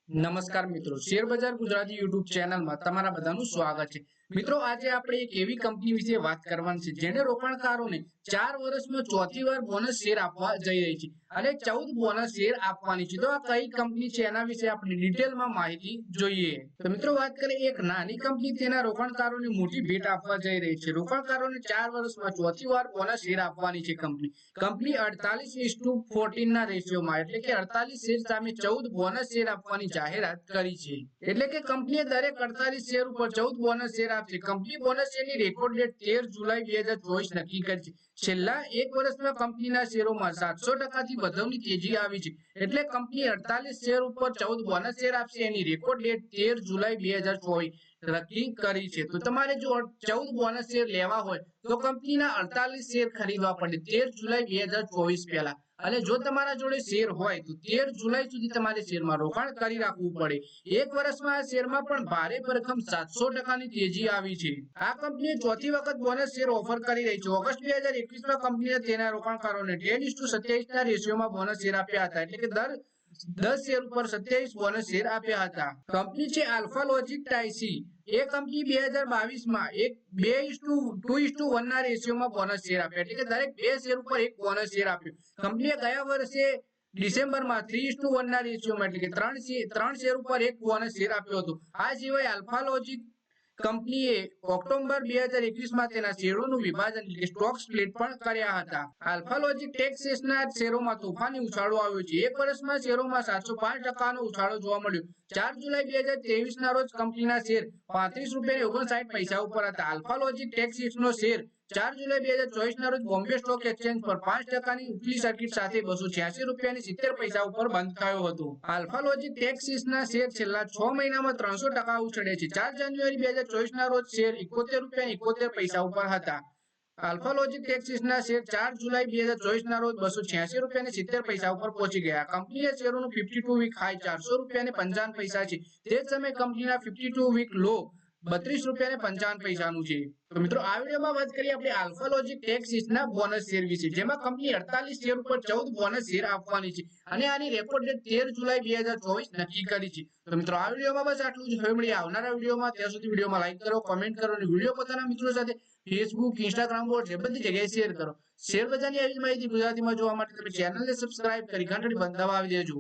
નમસ્કાર મિત્રો, શેર બજાર ગુજરાતી યુટ્યુબ ચેનલમાં તમારા બધાનું સ્વાગત છે। મિત્રો, આજે આપણે એક એવી કંપની વિશે વાત કરવાની છે જેને રોકાણકારોને 4 વર્ષમાં ચોથી વાર બોનસ શેર આપવા જઈ રહી છે અને 14 બોનસ શેર આપવાની છે। તો આ કઈ કંપની છે એના વિશે આપણે ડિટેલમાં માહિતી જોઈએ। તો મિત્રો, વાત કરીએ એક નાની કંપની તેના રોકાણકારોને મોટી ભેટ આપવા જઈ રહી છે। રોકાણકારોને 4 વર્ષમાં ચોથી વાર બોનસ શેર આપવાની છે કંપની 48:14 ના રેશિયોમાં એટલે કે 48 શેર સામે 14 બોનસ શેર આપવાની જાહેરાત કરી છે। એટલે કે કંપનીએ દરેક 48 શેર ઉપર 14 બોનસ શેર આપશે। કંપની બોનસ શેરની રેકોર્ડ ડેટ 13 જુલાઈ 2024 નક્કી કરી છે। છેલ્લા એક વર્ષમાં કંપનીના શેરોમાં 700% થી વધુની તેજી આવી છે। એટલે કંપની 48 શેર ઉપર 14 બોનસ શેર આપશે। એની રેકોર્ડ ડેટ 13 જુલાઈ 2024 નક્કી કરી છે। તો તમારે જો 14 બોનસ શેર લેવા હોય તો કંપનીના 48 શેર ખરીદવા પડે 13 જુલાઈ 2024 પહેલા। અને જો તમારા જોડે શેર હોય તો 13 જુલાઈ સુધી તમારે શેરમાં રોકાણ કરી રાખવું પડે। એક વર્ષમાં આ શેરમાં પણ ભારે ભરખમ 700% ની તેજી આવી છે। આ કંપનીએ ચોથી વખત બોનસ શેર ઓફર કરી રહી છે। ઓગસ્ટ 2021 માં કંપનીએ તેના રોકાણકારોને 10:27 ના રેશિયોમાં બોનસ શેર આપ્યા હતા। એટલે કે દર 10 શેર ઉપર 27 બોનસ શેર આપ્યા હતા। કંપની છે આલ્ફા લોજિક ટાઈસી। એ કંપની 2022 માં એક 2:1 ના રેશિયોમાં બોનસ શેર આપ્યા। એટલે કે દરેક 2 શેર ઉપર એક બોનસ શેર આપ્યો। કંપનીએ ગયા વર્ષે ડિસેમ્બરમાં 3:1 ના રેશિયોમાં એટલે કે 3 શેર ઉપર એક બોનસ શેર આપ્યો હતો। આ સિવાય આલ્ફા લોજિક કંપનીએ ઓક્ટોબર 2021 માં તેના શેરોનું વિભાજન એટલે સ્ટોક સ્પ્લિટ પણ કર્યા હતા। આલ્ફા લોજિક ટેક્સેસના શેરોમાં તોફાની ઉછાળો આવ્યો છે। એક વર્ષમાં શેરોમાં 705% નો ઉછાળો જોવા મળ્યો। 4 જુલાઈ 2023 ના રોજ કંપનીના શેર ₹35.59 ઉપર હતા। આલ્ફા લોજિક ટેક્સેસનો શેર 4 જુલાઈ 2024 ના રોજ બોમ્બે સ્ટોક એક્સચેન્જ પર 5% ની ઉપલી સર્કિટ સાથે ₹286.70 ઉપર બંધ થયો હતો। આલ્ફા લોજિક ટેક્સેસના શેર છેલ્લા 6 મહિનામાં 300% ઉછળ્યા છે। 4 જાન્યુઆરી 2024 ના રોજ શેર ₹71.71 ઉપર હતા। આલ્ફા લોજિક ટેક્સેસના શેર 4 જુલાઈ 2024 ના રોજ ₹286.70 ઉપર પહોંચી ગયા। કંપનીના શેરોનું 52 વીક હાઈ ₹400.55 છે। તે જ સમયે કંપનીના 52 વીક લો ₹32.55 નું છે। તો મિત્રો, આ વિડીયોમાં વાત કરીએ આપણે આલ્ફા લોજિક ટેક્સેસના બોનસ શેર વિશે, જેમાં કંપની 48 શેર ઉપર 14 બોનસ શેર આપવાની છે અને આની રેકોર્ડ ડેટ 13 જુલાઈ 2024 નક્કી કરી છે। તો મિત્રો, આ વિડીયોમાં બસ આટલું જ। હવે મળીએ આવનારા વિડીયોમાં। ત્યાં સુધી વિડીયોમાં લાઈક કરો, કમેન્ટ કરો અને વિડીયો પોતાના મિત્રો સાથે ફેસબુક, ઇન્સ્ટાગ્રામ, વોટ્સએપ બધી જગ્યાએ શેર કરો। શેર બજારની આવી માહિતી ગુજરાતીમાં જોવા માટે તમે ચેનલને સબસ્ક્રાઇબ કરી ઘંટડી દબાવી દેજો।